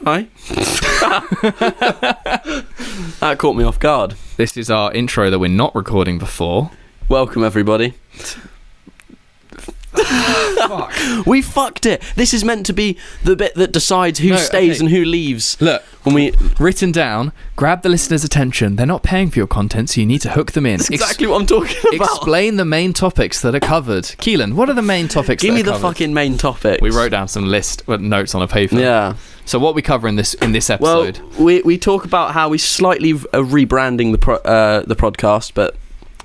Hi. That caught me off guard. This is our intro that we're not recording before. Welcome, everybody. Fuck. We fucked it. This is meant to be the bit that decides who stays and who leaves. Look, when we written down, grab the listener's attention. They're not paying for your content, so you need to hook them in. That's exactly what I'm talking about. Explain the main topics that are covered. Keelan, what are the main topics? Give me that are the covered? fucking main topics. We wrote down some notes on a paper. Yeah. So what we cover in this episode? Well, we talk about how we slightly rebranding the Prodcast, but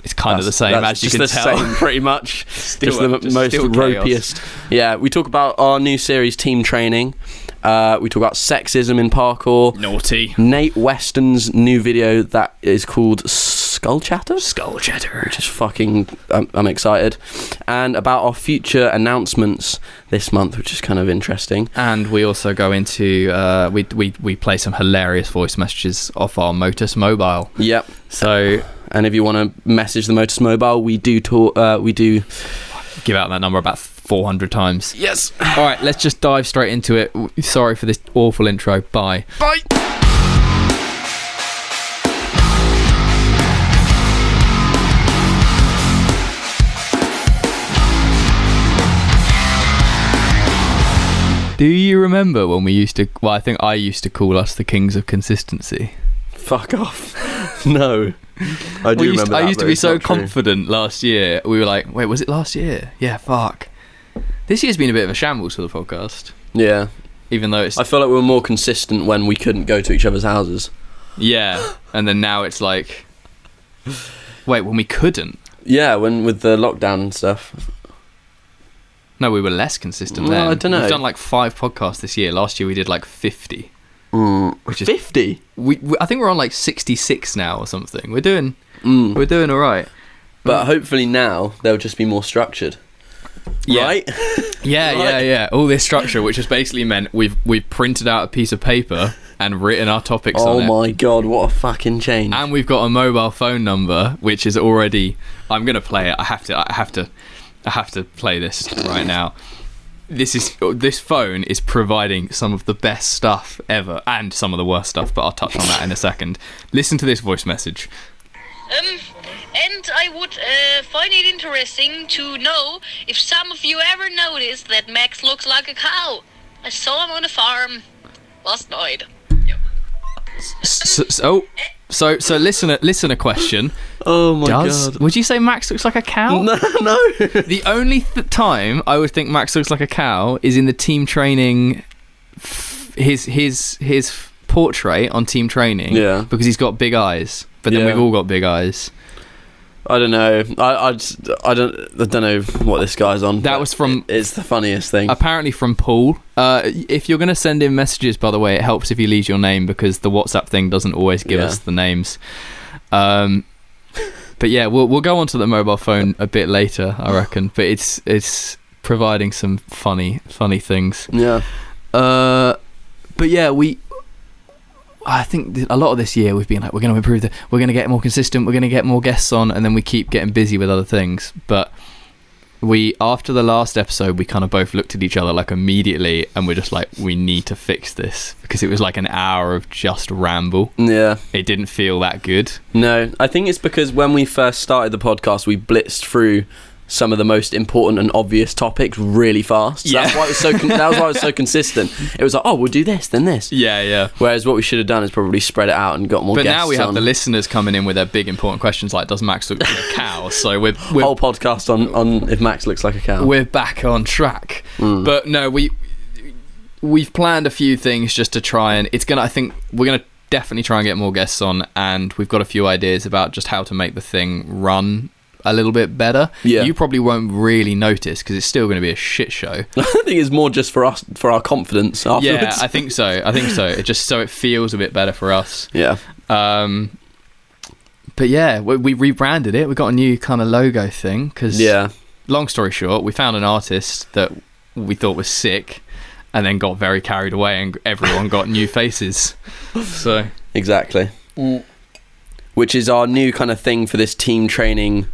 it's kind of the same, as you can tell. Same, pretty much. Just the most still ropiest. Yeah, we talk about our new series, Team Training. We talk about sexism in parkour. Naughty. Nate Weston's new video that is called Skull Chatter, which is fucking. I'm excited, and about our future announcements this month, which is kind of interesting. And we also go into we play some hilarious voice messages off our Motus Mobile. Yep. So. And if you want to message the Motus Mobile, we do give out that number about 400 times. Yes. All right, let's just dive straight into it. Sorry for this awful intro. Bye. Bye. Do you remember when we used to... Well, I think I used to call us the Kings of Consistency. Fuck off. No. I used to be so confident last year. We were like, wait, was it last year? Yeah, fuck. This year's been a bit of a shambles for the podcast. Yeah. Even though it's... I feel like we were more consistent when we couldn't go to each other's houses. Yeah. And then now it's like... Wait, when we couldn't? Yeah, with the lockdown and stuff. No, we were less consistent then. I don't know. We've done like 5 podcasts this year. Last year we did like 50. Which is 50. I think we're on like 66 now or something. We're doing all right. But hopefully now they'll just be more structured. Yeah. Right? Yeah. All this structure, which has basically meant we've printed out a piece of paper and written our topics on it. Oh my god, what a fucking change. And we've got a mobile phone number, which is already... I'm going to play it. I have to play this right now. This phone is providing some of the best stuff ever and some of the worst stuff, but I'll touch on that in a second. Listen to this voice message. And I would find it interesting to know if some of you ever noticed that Max looks like a cow. I saw him on a farm last night. So listener question. Oh my god. Would you say Max looks like a cow? No. The only time I would think Max looks like a cow is in the Team Training, his portrait on Team Training. Yeah. Because he's got big eyes. But then we've all got big eyes. I don't know. I don't know what this guy's on. That was from... It's the funniest thing. Apparently from Paul. If you're going to send in messages, by the way, it helps if you leave your name because the WhatsApp thing doesn't always give us the names. But yeah, we'll go on to the mobile phone a bit later, I reckon. But it's providing some funny things. Yeah. But yeah, I think a lot of this year we've been like, we're going to improve we're going to get more consistent, we're going to get more guests on, and then we keep getting busy with other things. But after the last episode, we kind of both looked at each other like immediately, and we're just like, we need to fix this because it was like an hour of just ramble. Yeah. It didn't feel that good. No, I think it's because when we first started the podcast, we blitzed through some of the most important and obvious topics really fast. So Yeah. That's why it was so that was why it was so consistent. It was like, oh, we'll do this, then this. Yeah. Whereas what we should have done is probably spread it out and got more guests. But now we have on. the listeners coming in with their big important questions like, does Max look like a cow? So we're whole podcast on if Max looks like a cow. We're back on track. But no, we've planned a few things just to try and I think we're gonna definitely try and get more guests on, and we've got a few ideas about just how to make the thing run a little bit better. Yeah. You probably won't really notice because it's still going to be a shit show. I think it's more just for us, for our confidence afterwards. Yeah, I think so. It just so it feels a bit better for us. Yeah. But yeah, we rebranded it. We got a new kind of logo thing because, long story short, we found an artist that we thought was sick and then got very carried away and everyone got new faces. So exactly. Which is our new kind of thing for this Team Training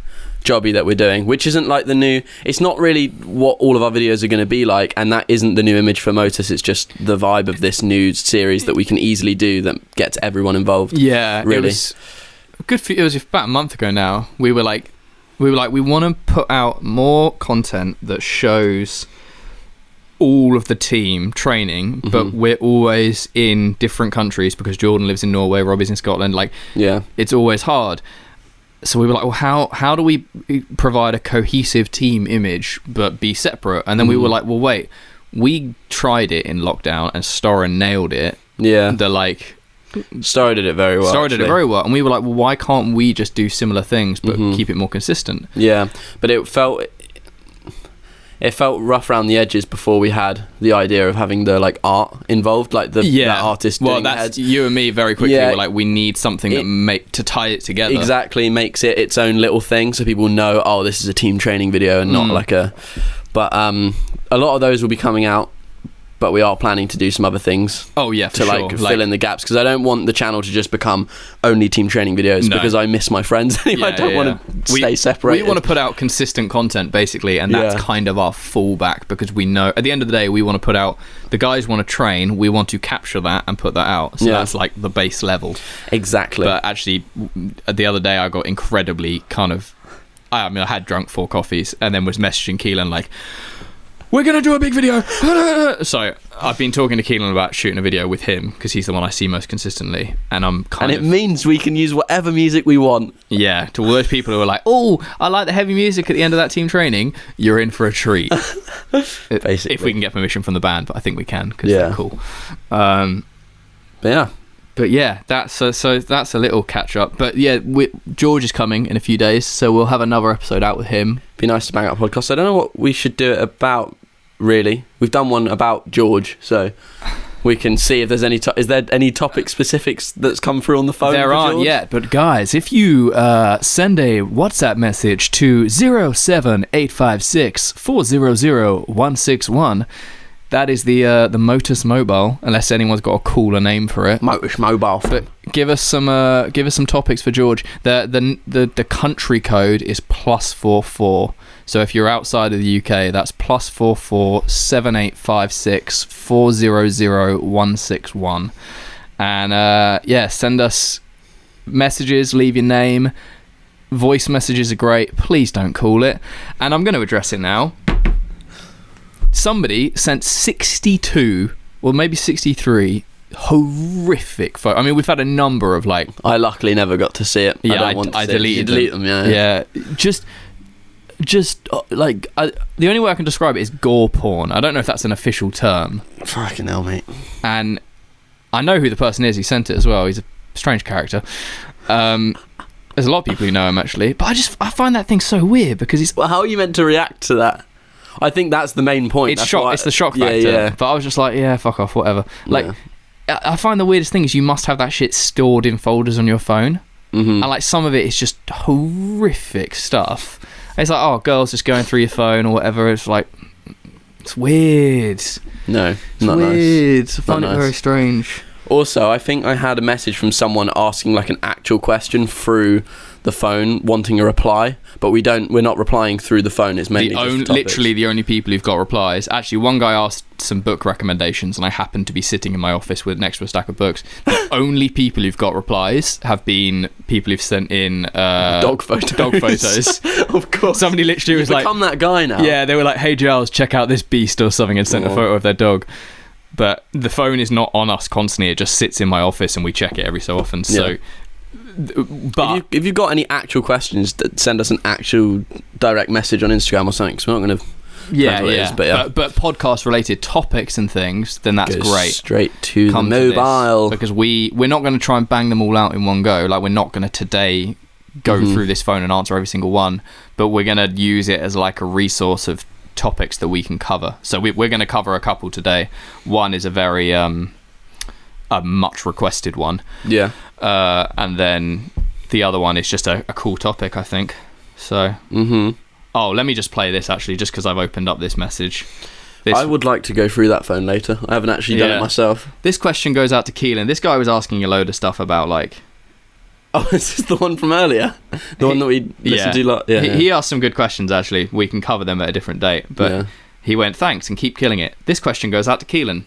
jobby that we're doing, which isn't like the new. It's not really what all of our videos are going to be like, and that isn't the new image for Motus. It's just the vibe of this new series that we can easily do that gets everyone involved. Yeah, really. It was good. It was about a month ago now. We were like, we want to put out more content that shows all of the team training, but we're always in different countries because Jordan lives in Norway, Robbie's in Scotland. Like, yeah, it's always hard. So we were like, well, how do we provide a cohesive team image but be separate? And then we were like, well, wait, we tried it in lockdown and Storen nailed it. Yeah. Story did it very well. And we were like, well, why can't we just do similar things but keep it more consistent? Yeah, but it felt rough around the edges before we had the idea of having the like art involved, like that artist. Well, that's heads. You and me very quickly were like, we need something to tie it together. Exactly, makes it its own little thing, so people know, oh, this is a team training video and not like a. But a lot of those will be coming out. But we are planning to do some other things. Oh yeah, to fill in the gaps, because I don't want the channel to just become only team training videos because I miss my friends. I don't want to stay separated. We want to put out consistent content basically, and that's kind of our fallback, because we know at the end of the day we want to put out, the guys want to train, we want to capture that and put that out. So that's like the base level. Exactly. But actually, the other day I got incredibly I had drunk 4 coffees and then was messaging Keelan like, we're going to do a big video. So I've been talking to Keelan about shooting a video with him because he's the one I see most consistently. And it means we can use whatever music we want. Yeah. To all those people who are like, oh, I like the heavy music at the end of that team training, you're in for a treat. Basically. If we can get permission from the band, but I think we can because they're cool. But yeah, that's a little catch up. But yeah, George is coming in a few days, so we'll have another episode out with him. Be nice to bang out a podcast. I don't know what we should do it about, really. We've done one about George, so we can see if there's any. Is there any topic specifics that's come through on the phone? There aren't yet, but guys, if you send a WhatsApp message to 07856 400 161. That is the Motus Mobile, unless anyone's got a cooler name for it. Motus Mobile. But give us some topics for George. The country code is +44. So if you're outside of the UK, that's +44 7856 400 161. And send us messages. Leave your name. Voice messages are great. Please don't call it. And I'm going to address it now. Somebody sent 62 or maybe 63 horrific photos. I mean, we've had a number of like. I luckily never got to see it. Yeah, I deleted them. Yeah. Just like the only way I can describe it is gore porn. I don't know if that's an official term. Fucking hell, mate. And I know who the person is. He sent it as well. He's a strange character. There's a lot of people who know him actually, but I find that thing so weird because he's. Well, how are you meant to react to that? I think that's the main point. It's the shock factor. Yeah. But I was just like, yeah, fuck off, whatever. Like, I find the weirdest thing is you must have that shit stored in folders on your phone. And like some of it is just horrific stuff. It's like, oh, girls just going through your phone or whatever. It's like, it's weird. No, it's not weird. Nice. I find it very strange. Also, I think I had a message from someone asking like an actual question through the phone, wanting a reply, but we're not replying through the phone. It's mainly literally the only people who've got replies. Actually, one guy asked some book recommendations, and I happened to be sitting in my office next to a stack of books. The only people who've got replies have been people who've sent in dog photos. Of course. Somebody literally was like, become that guy now. Yeah, they were like, hey Giles, check out this beast or something, and sent a photo of their dog. But the phone is not on us constantly. It just sits in my office and we check it every so often. So, but if you've got any actual questions, send us an actual direct message on Instagram or something, because we're not going to. But podcast related topics and things, then that's great. Straight to the mobile, because we're not going to try and bang them all out in one go. Like, we're not going to today go through this phone and answer every single one, but we're going to use it as like a resource of topics that we can cover. So we're going to cover a couple today. One is a very a much requested one, and then the other one is just a cool topic, I think. So let me just play this actually, just because I've opened up this message. I would like to go through that phone later. I haven't actually done it myself. This question goes out to Keelan. This guy was asking a load of stuff about like Oh, is this the one from earlier? The one that we listened to? He asked some good questions, actually. We can cover them at a different date. But he went, thanks, and keep killing it. This question goes out to Keelan.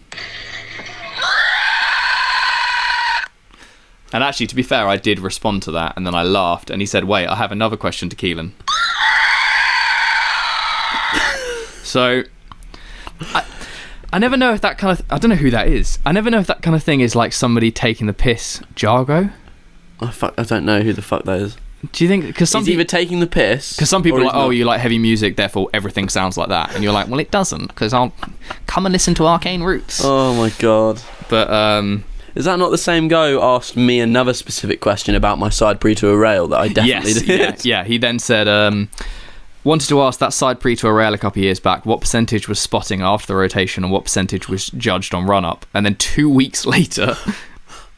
And actually, to be fair, I did respond to that, and then I laughed, and he said, wait, I have another question to Keelan. So, I never know if that kind of... I don't know who that is. I never know if that kind of thing is like somebody taking the piss jargo. I don't know who the fuck that is. Do you think... Cause he's either taking the piss... Because some people are like, oh, you like heavy music, therefore everything sounds like that. And you're like, well, it doesn't, because I'll come and listen to Arcane Roots. Oh, my God. But, is that not the same guy who asked me another specific question about my side pre to a rail that I definitely did? Yeah. He then said, wanted to ask that side pre to a rail a couple of years back, what percentage was spotting after the rotation and what percentage was judged on run-up? And then 2 weeks later...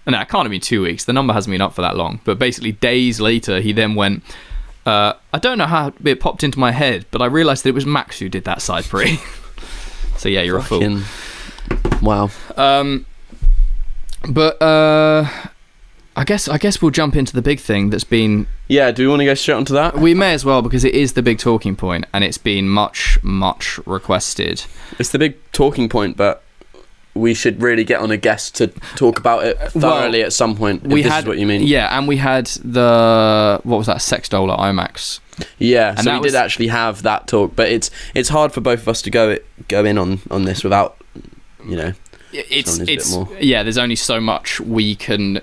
No, it can't have been 2 weeks. The number hasn't been up for that long. But basically, days later, he then went, I don't know how it popped into my head, but I realised that it was Max who did that side pre. So yeah, you're a fool. Wow. But I guess we'll jump into the big thing that's been... Yeah, do we want to go straight onto that? We may as well, because it is the big talking point, and it's been much, much requested. It's the big talking point, but... we should really get on a guest to talk about it thoroughly at some point, if this is what you mean. Yeah, and we had the... what was that? Sex doll at IMAX. Yeah, and so we did actually have that talk, but it's hard for both of us to go in on this without, you know... It's a bit more. Yeah, there's only so much we can...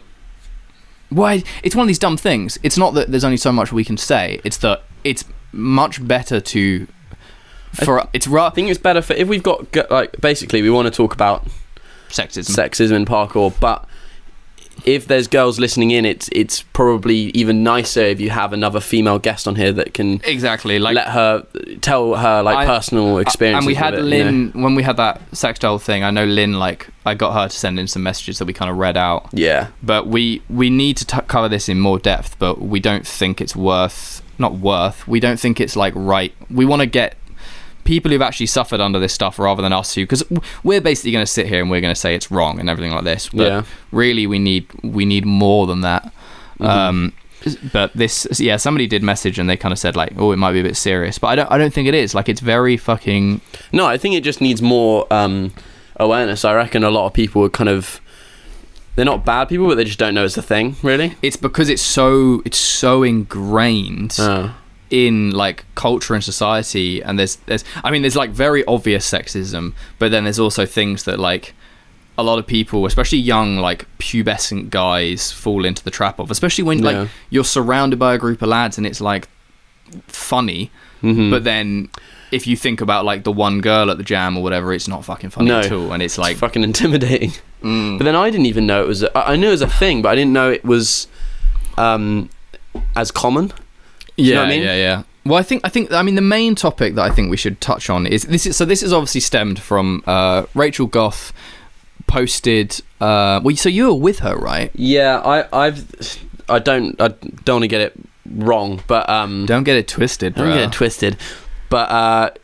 Why? It's one of these dumb things. It's not that there's only so much we can say. It's that it's much better to... I think it's better for... If we've got... like, basically, we want to talk about... Sexism in parkour, but if there's girls listening in, it's probably even nicer if you have another female guest on here that can let her tell her personal experiences. And we had Lynn, when we had that sex doll thing, I know Lynn, like, I got her to send in some messages that we kind of read out. Yeah. But we need to cover this in more depth, but we don't think it's we don't think it's like right. We want to get people who've actually suffered under this stuff rather than us who, because we're basically going to sit here and we're going to say it's wrong and everything like this, but really we need more than that. But this, somebody did message and they kind of said like, oh, it might be a bit serious, but I don't think it is. Like, it's very fucking... No, I think it just needs more awareness. I reckon a lot of people are kind of... They're not bad people, but they just don't know it's a thing, really. It's because it's so ingrained in like culture and society, and there's like very obvious sexism, but then there's also things that like a lot of people, especially young like pubescent guys, fall into the trap of, especially when like you're surrounded by a group of lads and it's like funny, but then if you think about like the one girl at the jam or whatever, it's not fucking funny at all, and it's like it's fucking intimidating. But then I didn't even know it was I knew it was a thing, but I didn't know it was as common. You know what I mean? Yeah. Well, I think the main topic that I think we should touch on is this is obviously stemmed from Rachel Goff posted. So you were with her, right? Yeah, I don't want to get it wrong, but don't get it twisted, bro. Don't get it twisted. But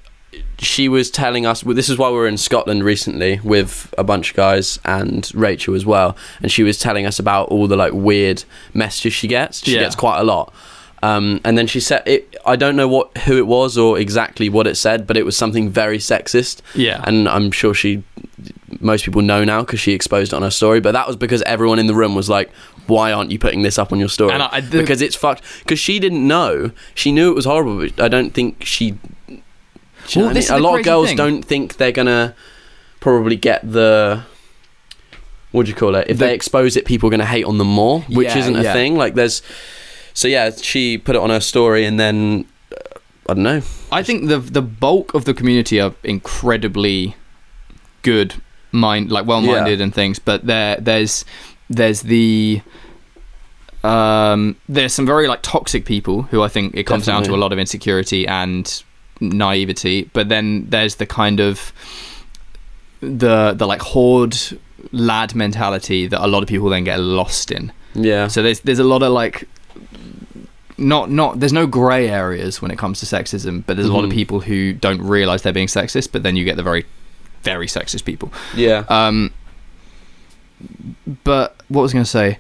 she was telling us, this is why we were in Scotland recently with a bunch of guys and Rachel as well, and she was telling us about all the like weird messages she gets. She gets quite a lot. And then she said, I don't know who it was or exactly what it said, but it was something very sexist. Yeah. And I'm sure most people know now because she exposed it on her story, but that was because everyone in the room was like, why aren't you putting this up on your story? And because it's fucked. Because she didn't know. She knew it was horrible, but I don't think she... a lot of girls don't think they're going to probably get the... What do you call it? If they expose it, people are going to hate on them more, which isn't a thing. Like, there's... So yeah, she put it on her story, and then I don't know. I think the bulk of the community are incredibly good, well-minded and things. But there's some very like toxic people who I think it comes down to a lot of insecurity and naivety. But then there's the kind of the like horde lad mentality that a lot of people then get lost in. Yeah. So there's a lot of like. There's no grey areas when it comes to sexism, but there's a lot of people who don't realise they're being sexist, but then you get the very, very sexist people. Yeah. But what was I going to say?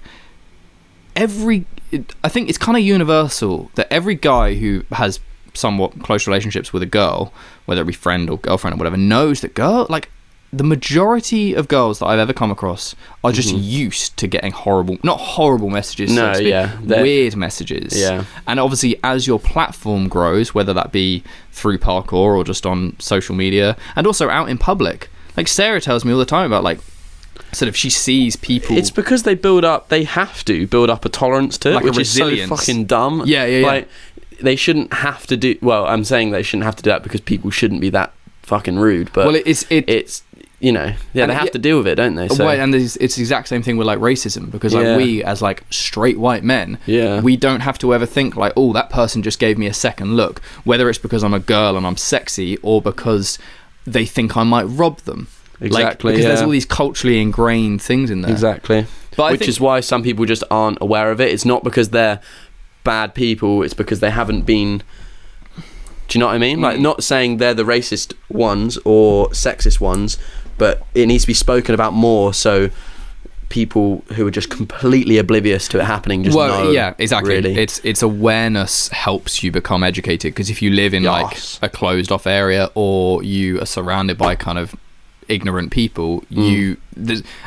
I think it's kind of universal that every guy who has somewhat close relationships with a girl, whether it be friend or girlfriend or whatever, knows that the majority of girls that I've ever come across are just used to getting not horrible messages, weird messages. Yeah. And obviously, as your platform grows, whether that be through parkour or just on social media, and also out in public, like Sarah tells me all the time about like, sort of, she sees people. It's because they have to build up a tolerance to it, like which a is so resilience. fucking dumb. Yeah. Like, they shouldn't have to do. Well, I'm saying they shouldn't have to do that because people shouldn't be that fucking rude. But it's you know, they have to deal with it, don't they? So. Well, and it's the exact same thing with like racism, because like we as like straight white men, we don't have to ever think like, oh, that person just gave me a second look, whether it's because I'm a girl and I'm sexy or because they think I might rob them. Exactly, because there's all these culturally ingrained things in there. Exactly. But which is why some people just aren't aware of it. It's not because they're bad people, it's because they haven't been. Do you know what I mean? Like, not saying they're the racist ones or sexist ones, but it needs to be spoken about more so people who are just completely oblivious to it happening just know. Yeah, exactly. Really. It's awareness helps you become educated, because if you live in like a closed off area or you are surrounded by kind of ignorant people,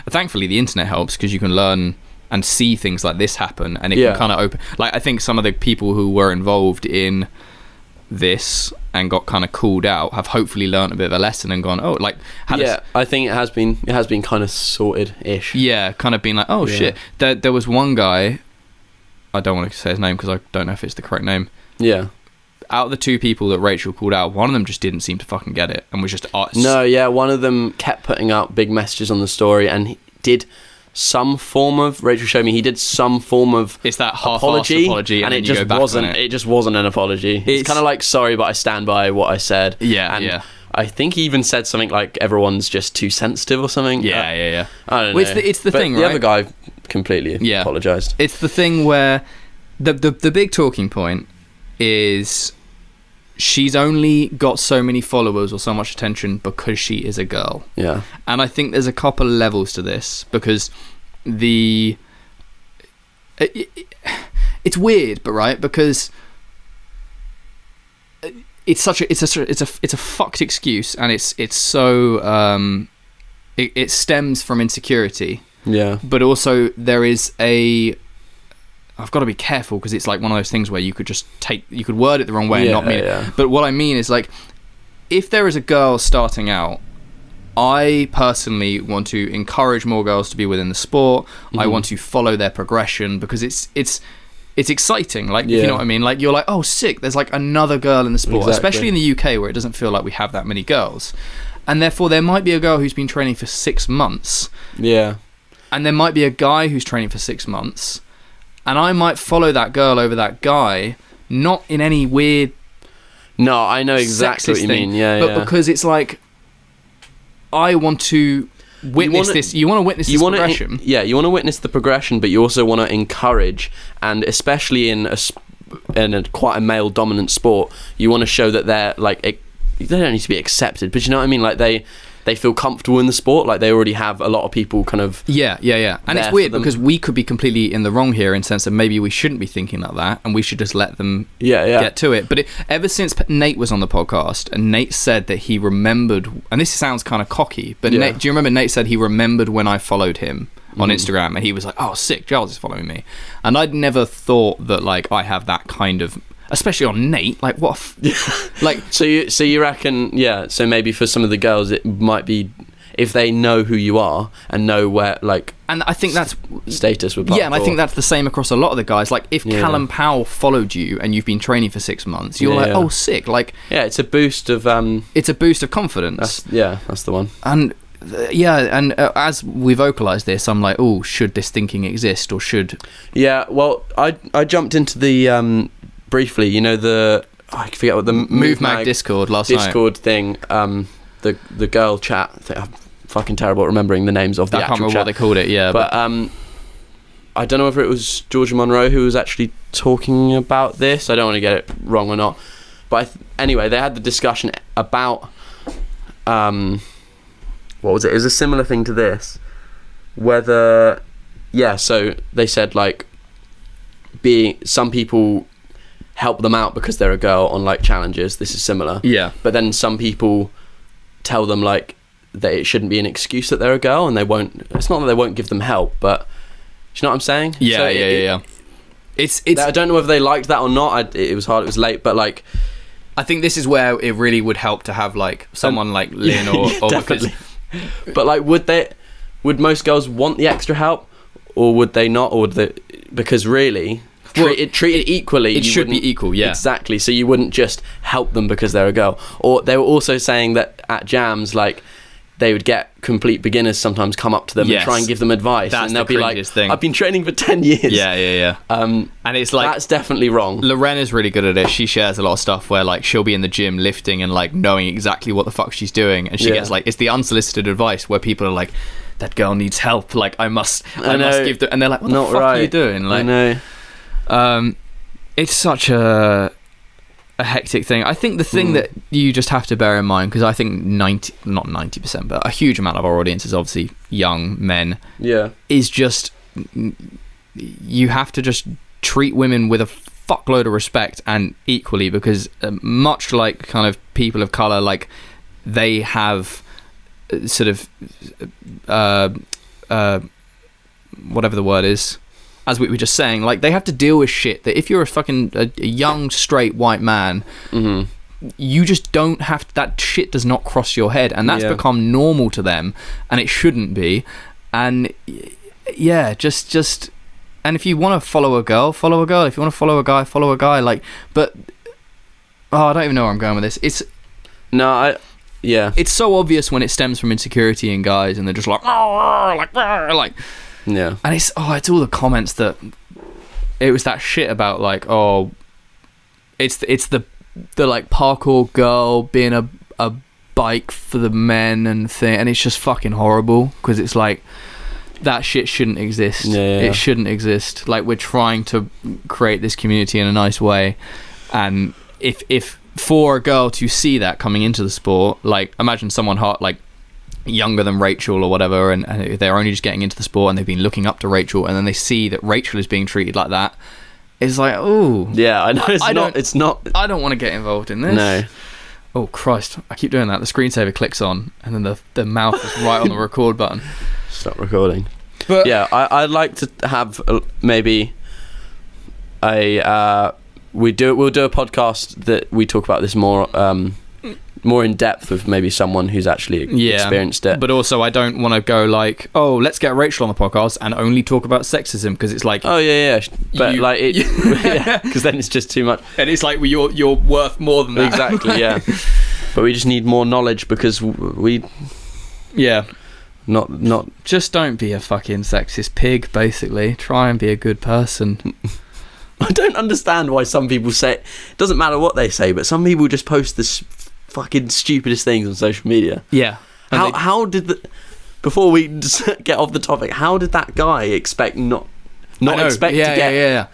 thankfully the internet helps, because you can learn and see things like this happen, and it can kind of open. Like, I think some of the people who were involved in this and got kind of called out have hopefully learned a bit of a lesson and gone, oh, like, I think it has been kind of sorted-ish. Yeah, kind of been like, oh shit. There was one guy, I don't want to say his name because I don't know if it's the correct name. Yeah. Out of the two people that Rachel called out, one of them just didn't seem to fucking get it and was just one of them kept putting up big messages on the story, and he did some form of, Rachel showed me, he did some form of, it's that half-assed apology, and it just wasn't an apology. It's kind of like, sorry, but I stand by what I said. I think he even said something like, everyone's just too sensitive or something. I don't know. It's the thing, right? The other guy completely apologized. It's the thing where the big talking point is she's only got so many followers or so much attention because she is a girl. Yeah. And I think there's a couple of levels to this, because it's weird, but right, because it's a fucked excuse, and it's so it stems from insecurity. Yeah. But also there is I've got to be careful, because it's like one of those things where you could word it the wrong way and not mean it. But what I mean is, like, if there is a girl starting out, I personally want to encourage more girls to be within the sport. I want to follow their progression, because it's exciting. Like, if you know what I mean? Like, you're like, oh, sick, there's like another girl in the sport, especially in the UK where it doesn't feel like we have that many girls. And therefore there might be a girl who's been training for 6 months. Yeah. And there might be a guy who's training for 6 months. And I might follow that girl over that guy, not in any weird. No, I know exactly what you mean. But because it's like, I want to witness this. You want to witness this progression. You want to witness the progression, but you also want to encourage, and especially in a quite a male dominant sport, you want to show that they're like, they don't need to be accepted, but you know what I mean? Like, they feel comfortable in the sport, like they already have a lot of people kind of and it's weird because we could be completely in the wrong here, in sense that maybe we shouldn't be thinking like that and we should just let them get to it. But ever since Nate was on the podcast, and Nate said that he remembered, and this sounds kind of cocky, but Nate, do you remember Nate said he remembered when I followed him on Instagram, and he was like, oh sick, Giles is following me, and I'd never thought that like I have that kind of, especially on Nate, like what like so you reckon so maybe for some of the girls it might be, if they know who you are and know where, like, and I think that's status with parkour. And I think that's the same across a lot of the guys. Like, if Callum Powell followed you and you've been training for 6 months, you're like, oh sick, like, it's a boost of confidence. That's the one. And as we vocalize this, I'm like, oh, should this thinking exist, or should well, I jumped into the briefly, you know, I forget what the Move Mag Discord thing, the girl chat thing. I'm fucking terrible at remembering the names of the actual chat. I can't remember what they called it, but I don't know whether it was Georgia Monroe who was actually talking about this. I don't want to get it wrong or not, but anyway, they had the discussion about what was it? It was a similar thing to this, whether so they said, like, some people help them out because they're a girl on like challenges. This is similar. Yeah. But then some people tell them like that it shouldn't be an excuse that they're a girl, and they won't. It's not that they won't give them help, but do you know what I'm saying? Yeah, So yeah. It's. I don't know whether they liked that or not. It was hard. It was late, but like, I think this is where it really would help to have like someone like Lynn or definitely. But like, would most girls want the extra help, or would they not? Or would they, because really, treated equally, it should be equal. Yeah, exactly. So you wouldn't just help them because they're a girl. Or they were also saying that at jams, like, they would get complete beginners sometimes come up to them and try and give them advice. That's and they'll be like, thing. I've been training for 10 years. Yeah. And it's like... That's definitely wrong. Lorena's really good at it. She shares a lot of stuff where, like, she'll be in the gym lifting and, like, knowing exactly what the fuck she's doing. And she gets, like... It's the unsolicited advice where people are like, that girl needs help. Like, I must give them... And they're like, what the fuck are you doing? Like, I know. It's such a hectic thing. I think the thing that you just have to bear in mind, because I think not 90%, but a huge amount of our audience is obviously young men. Yeah. Is just, you have to just treat women with a fuckload of respect and equally, because much like kind of people of colour, like, they have sort of whatever the word is, as we were just saying, like, they have to deal with shit that if you're a young straight white man, you just don't have to, that shit does not cross your head, and that's become normal to them, and it shouldn't be. And just and if you want to follow a girl, if you want to follow a guy, like, but I don't even know where I'm going with this. It's so obvious when it stems from insecurity in guys, and they're just like yeah. And it's all the comments that it was that shit about, like, it's the like parkour girl being a bike for the men and thing, and it's just fucking horrible, because it's like, that shit shouldn't exist. It shouldn't exist. Like, we're trying to create this community in a nice way, and if for a girl to see that coming into the sport, like, imagine someone hot, like, younger than Rachel or whatever, and they're only just getting into the sport and they've been looking up to Rachel, and then they see that Rachel is being treated like that. It's like, oh yeah, I know. It's not I don't want to get involved in this. No. Oh Christ, I keep doing that. The screensaver clicks on, and then the mouth is right on the record button. Stop recording. But yeah, I'd like to have maybe we'll do a podcast that we talk about this more in depth with maybe someone who's actually experienced it. But also, I don't want to go like, oh, let's get Rachel on the podcast and only talk about sexism, because it's like, but because then it's just too much, and it's like, well, you're worth more than that. Exactly. Yeah. But we just need more knowledge, because not just don't be a fucking sexist pig. Basically, try and be a good person. I don't understand why some people say it doesn't matter what they say, but some people just post this fucking stupidest things on social media. Yeah. How did before we get off the topic, how did that guy expect not expect to get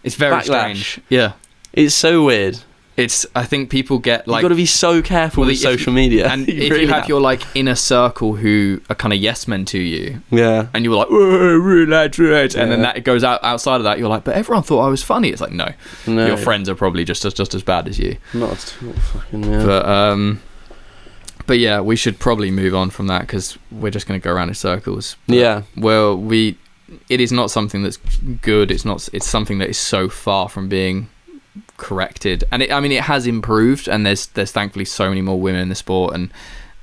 it's very backlash? Strange. Yeah. It's so weird. I think people get like, you've got to be so careful with social media. And if you have your like inner circle who are kind of yes men to you, and you're like, right, and then that goes outside of that, you're like, but everyone thought I was funny. It's like, no. Your friends are probably just as bad as you. Not fucking but yeah, we should probably move on from that, because we're just going to go around in circles. But, well, it is not something that's good. It's something that is so far from being corrected, and it has improved, and there's thankfully so many more women in the sport, and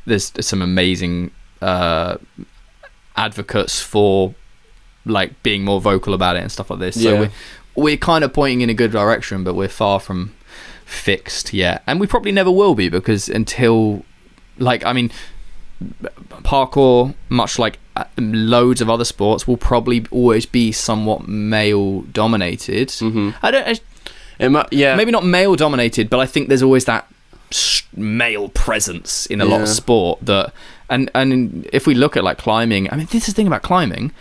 there's some amazing advocates for like being more vocal about it and stuff like this. So we're kind of pointing in a good direction, but we're far from fixed yet, and we probably never will be, because until parkour, much like loads of other sports, will probably always be somewhat male dominated. Maybe not male dominated, but I think there's always that male presence in a lot of sport that, and if we look at like climbing, this is the thing about climbing,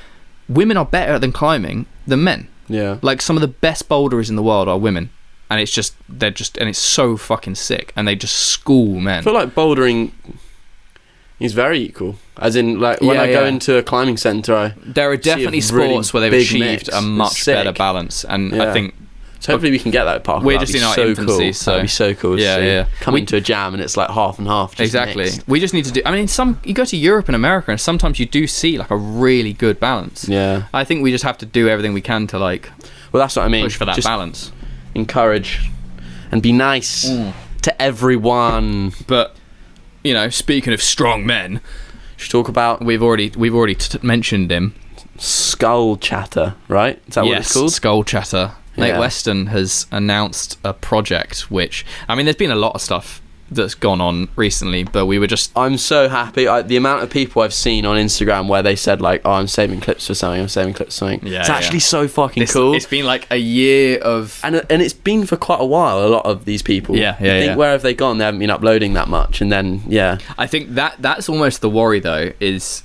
women are better than climbing than men. Like, some of the best boulders in the world are women, and it's and it's so fucking sick, and they just school men. I feel like bouldering He's very equal. As in, like, when I go into a climbing centre, there are definitely sports where they've achieved a much better balance, and I think. So hopefully we can get that at Parkour. We're just in our infancy, cool. so that'd be so cool to see. Coming to a jam and it's like half and half. Just exactly. mixed. We just need to do. I mean, you go to Europe and America, and sometimes you do see like a really good balance. Yeah. I think we just have to do everything we can to like. Well, that's what I mean. Push for that just balance. Encourage, and be nice to everyone. But speaking of strong men, should talk about. We've already mentioned him. Skull Chatter, right? Is that what it's called? Skull Chatter. Nate Weston has announced a project which, I mean, there's been a lot of stuff that's gone on recently, but I'm so happy. The amount of people I've seen on Instagram where they said like, oh, I'm saving clips for something, it's actually so fucking cool. It's been like a year of... And it's been for quite a while, a lot of these people. You think, where have they gone? They haven't been uploading that much, and then, I think that's almost the worry, though, is...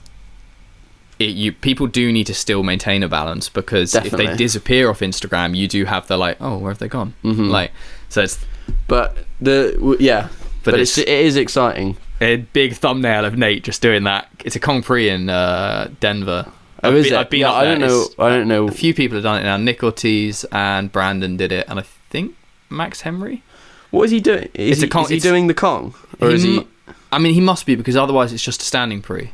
people do need to still maintain a balance, because if they disappear off Instagram, you do have the like, oh, where have they gone? Like, so it's, but it is exciting. A big thumbnail of Nate just doing that. It's a Grand Prix in Denver. I've been up there. I don't know. A few people have done it now. Nick Ortiz and Brandon did it, and I think Max Henry. What is he doing? Is he doing the Kong, or is he? I mean, he must be, because otherwise it's just a standing Prix.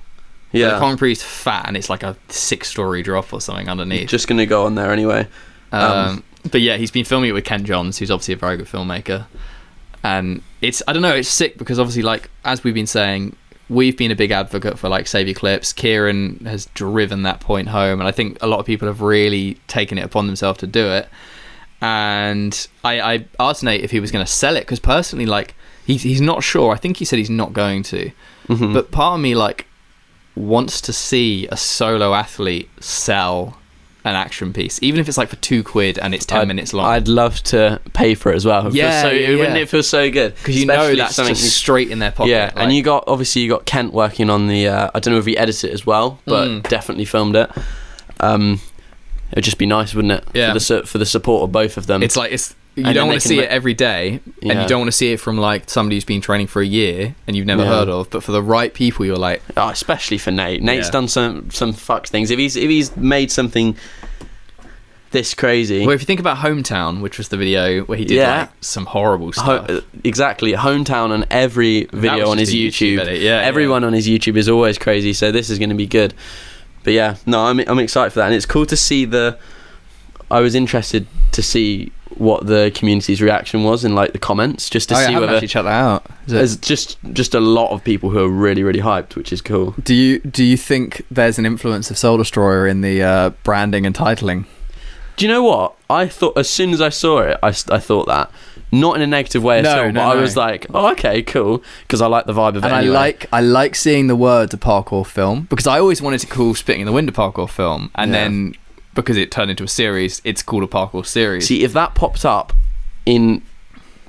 Yeah, the Grand Prix is fat, and it's like a 6-story drop or something underneath. Just gonna go on there anyway. But yeah, he's been filming it with Ken Johns, who's obviously a very good filmmaker. And it's sick, because obviously, like, as we've been saying, we've been a big advocate for like save your clips. Kieran has driven that point home, and I think a lot of people have really taken it upon themselves to do it. And I asked Nate if he was going to sell it, because personally, like, he's not sure. I think he said he's not going to. But part of me, like, wants to see a solo athlete sell an action piece, even if it's like for £2 and it's 10 minutes long. I'd love to pay for it as well. Wouldn't it feel so good? Because that's just straight in their pocket. Yeah, like, and you got Kent working on the I don't know if he edited it as well, but definitely filmed it. It would just be nice, wouldn't it? Yeah. For the support of both of them. It's like you don't want to see it every day, and you don't want to see it from like somebody who's been training for a year and you've never heard of. But for the right people, you're like, especially for Nate. Nate's done some fucked things. If he's made something this crazy. Well, if you think about Hometown, which was the video where he did like some horrible stuff. Exactly, Hometown, on every video on his YouTube. Everyone on his YouTube is always crazy. So this is going to be good. But yeah, no, I'm excited for that, and it's cool to see I was interested to see what the community's reaction was in like the comments, just to see whether actually check that out. There's just a lot of people who are really, really hyped, which is cool. Do you think there's an influence of Soul Destroyer in the branding and titling? Do you know what I thought as soon as I saw it? I thought that, not in a negative way at all, but I was like, oh, okay, cool, because I like the vibe of it. And I like seeing the words of parkour film, because I always wanted to call Spitting in the Wind a parkour film, and then because it turned into a series, it's called a parkour series. See, if that popped up in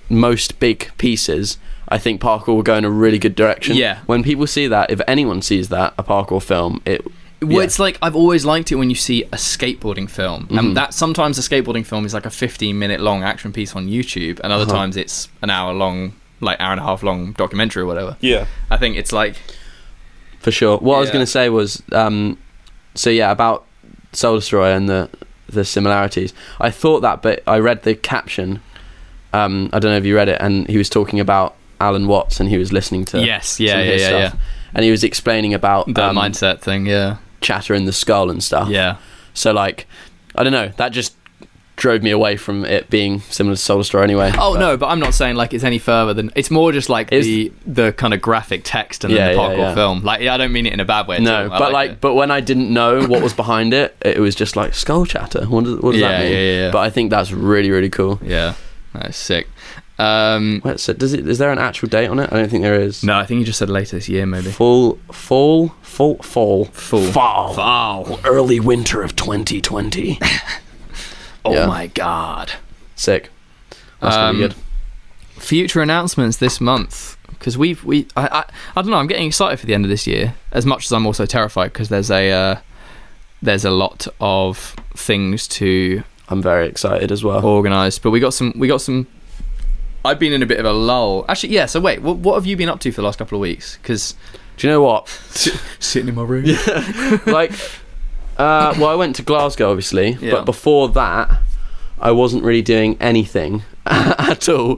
most big pieces, I think parkour will go in a really good direction. Yeah. When people see that, if anyone sees that, a parkour film, it's like, I've always liked it when you see a skateboarding film, and that sometimes a skateboarding film is like a 15-minute long action piece on YouTube, and other times it's an hour long, like hour and a half long documentary or whatever. Yeah. I think it's like... For sure. What I was going to say was, about Soul Destroyer and the similarities. I thought that, but I read the caption. I don't know if you read it, and he was talking about Alan Watts, and he was listening to his stuff. And he was explaining about the mindset thing, chatter in the skull and stuff. Yeah. So like, I don't know, that just drove me away from it being similar to Soul Destroyer anyway. No, but I'm not saying like it's any further than, it's more just like the kind of graphic text and then the parkour film. Like, I don't mean it in a bad way at all. But when I didn't know what was behind it, it was just like skull chatter. What does that mean? Yeah. But I think that's really, really cool. Yeah, that's sick. Is there an actual date on it? I don't think there is. No, I think you just said later this year, maybe. Fall. Early winter of 2020. Oh my god. Sick. That's gonna be good. Future announcements this month, because I don't know, I'm getting excited for the end of this year, as much as I'm also terrified, because there's a lot of things to... I'm very excited as well. Organise, but we got some. I've been in a bit of a lull. Actually, yeah. So wait, what have you been up to for the last couple of weeks? Because Do you know what? Sitting in my room. Like, well, I went to Glasgow, obviously, Yeah. but before that, I wasn't really doing anything at all.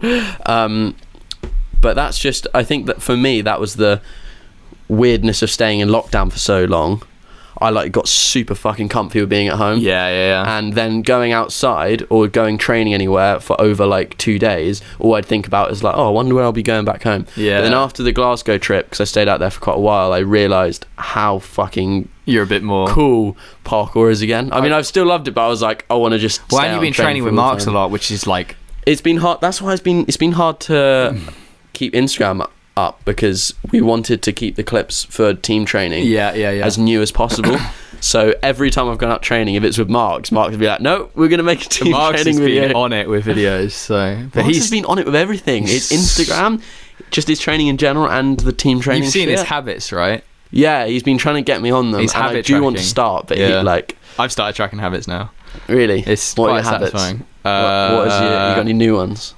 But that's just, I think that for me, that was the weirdness of staying in lockdown for so long. I like got super fucking comfy with being at home. Yeah. And then going outside or going training anywhere for over like 2 days, all I'd think about is like, oh, I wonder where I'll be going back home. Yeah. But then after the Glasgow trip, because I stayed out there for quite a while, I realised how fucking You're a bit more cool parkour is again. I mean, I've still loved it, but I was like, I want to just Well, stay and out you've been and train training for with all the Marks a time. lot, which is like... It's been hard. That's why it's been hard to keep Instagram up, because we wanted to keep the clips for team training as new as possible. So every time I've gone out training, if it's with Mark would be like, no, we're going to make a team Marks training has video. been on it with videos, so... But he's been on it with everything. It's Instagram, just his training in general, and the team training. You've seen shit. his habits, right? Yeah, he's been trying to get me on them. His and habit I do want to tracking. start, but Yeah. he, I've started tracking habits now. really? It's What are quite your habits? satisfying. What is you got any new ones?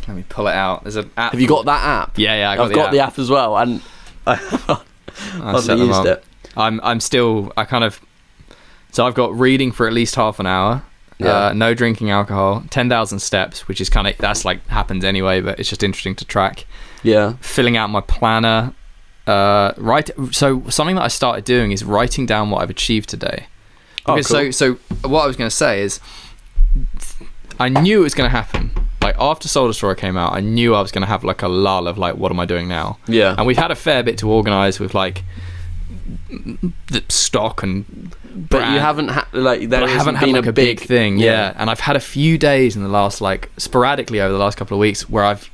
Let me pull it out. There's an app. Have you got that app? Yeah, I've got the app as well, and I I set haven't them used up. it. I'm still... So I've got reading for at least half an hour. Yeah. No drinking alcohol. 10,000 steps, which is kind of... That's like happens anyway, but it's just interesting to track. Yeah. Filling out my planner. So something that I started doing is writing down what I've achieved today. Because cool. so what I was going to say is, I knew it was going to happen. Like after Soul Destroyer came out, I knew I was going to have like a lull of like, what am I doing now? Yeah. And we've had a fair bit to organise with like the stock and. But you haven't had like there But I haven't had been like a big thing, yeah. And I've had a few days in the last like sporadically over the last couple of weeks where I've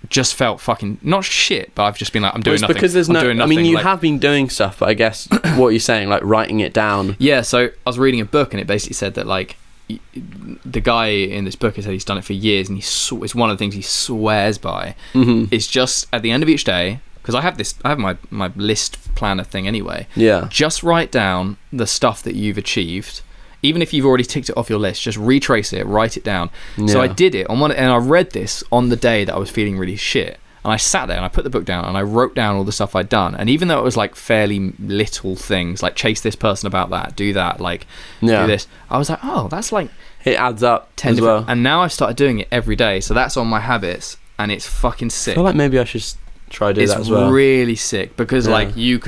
just felt fucking not shit, but I've just been like, I'm doing nothing. Because there's I'm no. doing I mean, nothing, you like- have been doing stuff, but I guess what you're saying, like writing it down. Yeah, so I was reading a book and it basically said that like the guy in this book has said he's done it for years, and it's one of the things he swears by. Mm-hmm. Is just at the end of each day, because I have my list planner thing anyway. Yeah. Just write down the stuff that you've achieved. Even if you've already ticked it off your list, just retrace it, write it down. So I did it and I read this on the day that I was feeling really shit. And I sat there and I put the book down and I wrote down all the stuff I'd done. And even though it was like fairly little things, like chase this person about that, do that, like do this, I was like, oh, that's like It adds up 10 as well. And now I've started doing it every day. So that's on my habits and it's fucking I sick. feel like maybe I should try to do It's that as well. really sick because Yeah. like you're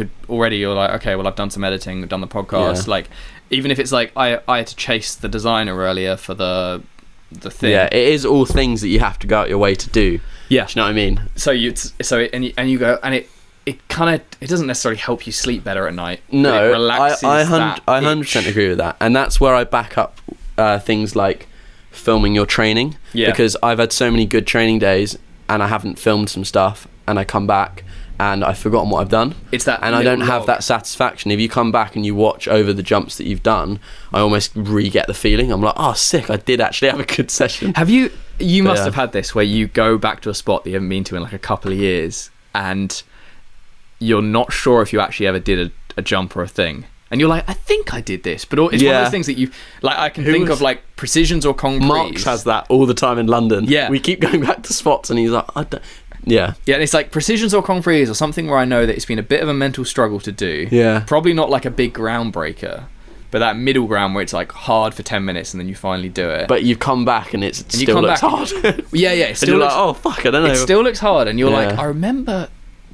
like, okay, well I've done some editing, I've done the podcast, Yeah. like even if it's like I had to chase the designer earlier for the thing. Yeah, it is all things that you have to go out your way to do. Yeah. Do you know what I mean? So you go and it kind of it doesn't necessarily help you sleep better at night. but No, it relaxes I that 100% itch. agree with that, and that's where I back up things like filming your training. Yeah. Because I've had so many good training days, and I haven't filmed some stuff, and I come back and I've forgotten what I've done. It's that, and I little don't have log. that satisfaction. If you come back and you watch over the jumps that you've done, I almost re-get the feeling. I'm like, oh, sick! I did actually have a good session. Have you? You But must yeah. have had this where you go back to a spot that you haven't been to in like a couple of years, and you're not sure if you actually ever did a jump or a thing, and you're like, I think I did this, but it's one of Yeah. those things that you like. I can think of like precisions or concretes. Marks has that all the time in London. Yeah. We keep going back to spots, and he's like, I don't. Yeah. Yeah, and it's like precisions or concretes or something where I know that it's been a bit of a mental struggle to do. Yeah. Probably not like a big groundbreaker, but that middle ground where it's like hard for 10 minutes and then you finally do it. But you've come back and it you still come looks back- hard. yeah, it And still you're looks, like, oh fuck, I don't know. it still looks hard, and you're like, Yeah. I remember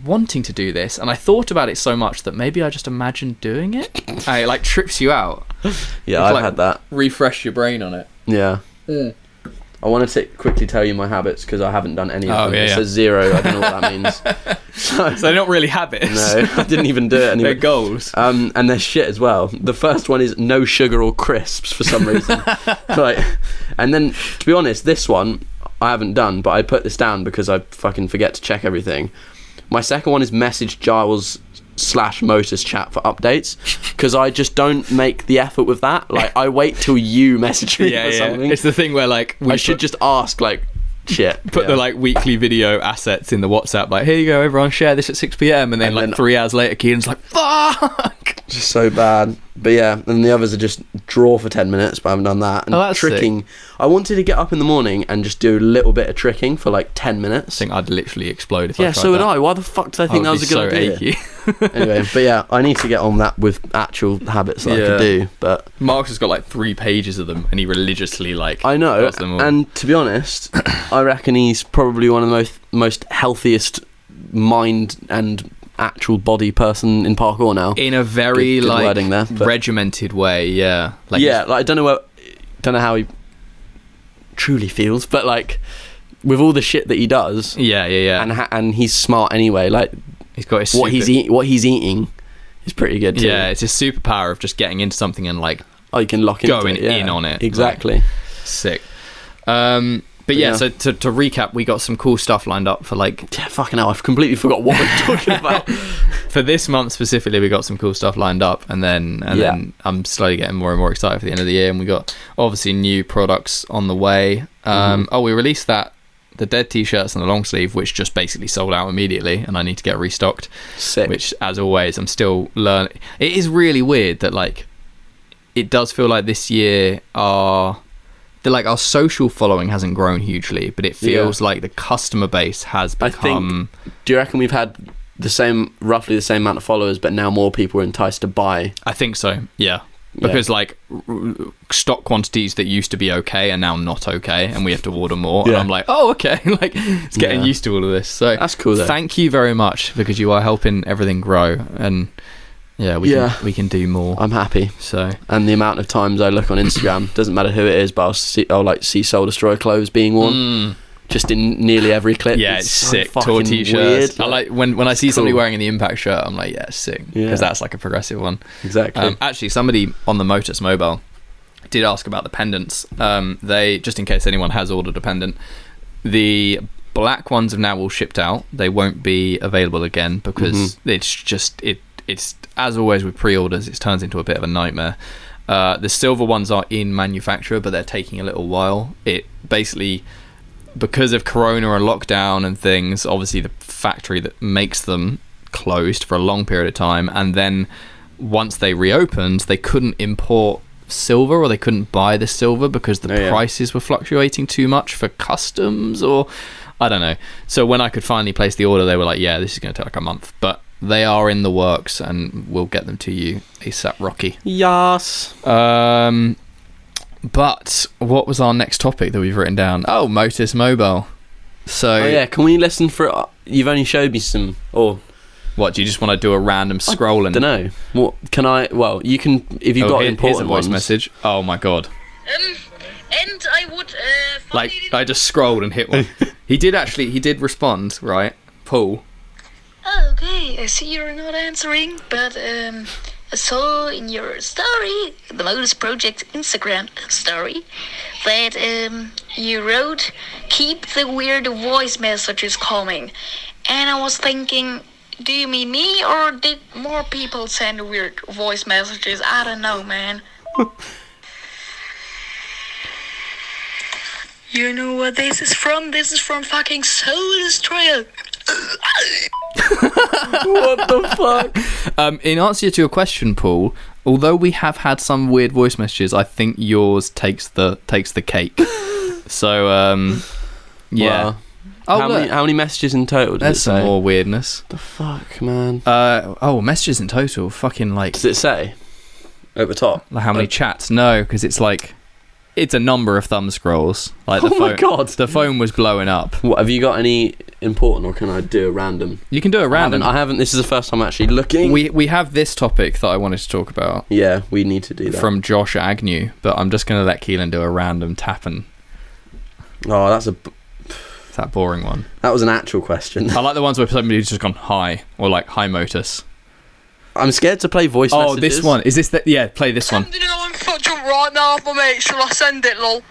wanting to do this, and I thought about it so much that maybe I just imagined doing it. And it like trips you out. Yeah, It's I've like- had that. Refresh your brain on it. Yeah. I want to quickly tell you my habits because I haven't done any of Oh, them. yeah, It yeah. says 0. I don't know what that means. So they're not really habits. No, I didn't even do it They're anyway. goals. And they're shit as well. The first one is no sugar or crisps for some reason. Right. And then, to be honest, this one I haven't done, but I put this down because I fucking forget to check everything. My second one is message Giles / Motus chat for updates because I just don't make the effort with that. Like, I wait till you message me Yeah, or yeah. something. It's the thing where like I should just ask, like, shit. put the like weekly video assets in the WhatsApp, like, here you go, everyone share this at 6 p.m, and then And like then- 3 hours later Keenan's like, fuck. Just so bad. But yeah, and the others are just draw for 10 minutes, but I haven't done that. And that's tricking. I wanted to get up in the morning and just do a little bit of tricking for like 10 minutes. I think I'd literally explode if I Yeah, tried so would that. I. Why the fuck did I think that was a good idea? Achy. Anyway, but yeah, I need to get on that with actual habits that I can do. But Mark's has got like 3 pages of them, and he religiously I know, does them all. and to be honest, I reckon he's probably one of the most healthiest mind and actual body person in parkour now. In a very Good wording there, but- regimented way, yeah. Yeah, like I don't know how he truly feels, but like with all the shit that he does, yeah. and he's smart anyway. Like He's got his what he's eating is pretty good too. Yeah, it's his superpower of just getting into something and like you can lock into going it, yeah. in on it. Exactly. Like, sick. But yeah, so to recap, we got some cool stuff lined up for like... Yeah, fucking hell, I've completely forgot what we're talking about. For this month specifically, we got some cool stuff lined up, and then I'm slowly getting more and more excited for the end of the year, and we got obviously new products on the way. We released the Dead t-shirts and the long sleeve, which just basically sold out immediately, and I need to get restocked. Sick. Which, as always, I'm still learning. It is really weird that like it does feel like this year our social following hasn't grown hugely, but it feels like the customer base has become... Do you reckon we've had roughly the same amount of followers, but now more people are enticed to buy? I think so, yeah. Because like stock quantities that used to be okay are now not okay, and we have to order more. And I'm like, oh, okay. Like it's getting used to all of this. So that's cool though. Thank you very much, because you are helping everything grow, and we can do more. I'm happy. So, and the amount of times I look on Instagram, doesn't matter who it is, but I'll see Soul Destroyer clothes being worn. Just in nearly every clip. Yeah, it's so sick. fucking Tour t-shirts. weird. I like when I see somebody wearing the Impact shirt, I'm like, yeah, sick. Because that's like a progressive one. Exactly. Actually, somebody on the Motus Mobile did ask about the pendants. They, just in case anyone has ordered a pendant, the black ones have now all shipped out. They won't be available again because it's as always with pre-orders, it turns into a bit of a nightmare. The silver ones are in manufacture, but they're taking a little while. It basically... because of Corona and lockdown and things, obviously the factory that makes them closed for a long period of time, and then once they reopened, they couldn't import silver, or they couldn't buy the silver because the prices were fluctuating too much for customs, or I don't know. So when I could finally place the order, they were like, yeah, this is going to take like a month, but they are in the works and we'll get them to you ASAP Rocky. Yes. But what was our next topic that we've written down? Oh, Motus Mobile. So can we listen for it? You've only showed me some, or what, do you just want to do a random scroll? I don't know. What can I? Well, you can if you've got important here's a voice ones. message. Oh my god! And I would like I just scrolled and hit one. He did respond, right, Paul? Okay, I see you're not answering, but I saw in your story, the Motus Project Instagram story, that you wrote, keep the weird voice messages coming. And I was thinking, do you mean me, or did more people send weird voice messages? I don't know, man. You know what this is from? This is from fucking Soul Destroyer. What the fuck? In answer to your question, Paul, although we have had some weird voice messages, I think yours takes the cake. So, yeah. Wow. Oh, how many messages in total does there's it some say? more weirdness. The fuck, man. Messages in total. Fucking like. Does it say at the top? Like how many chats? No, because it's like. It's a number of thumb scrolls. Like my god, the phone was blowing up. What, have you got any important, or can I do a random? You can do a random. I haven't. This is the first time actually looking. We have this topic that I wanted to talk about. Yeah, we need to do that. From Josh Agnew, but I'm just going to let Keelan do a random tapping. Oh, that's that boring one. That was an actual question. I like the ones where somebody's just gone hi, or like hi Motus. I'm scared to play voice messages. Oh, this one. Is this the... Yeah, play this one. I'm fucked up right now, my mate. Shall I send it, lol?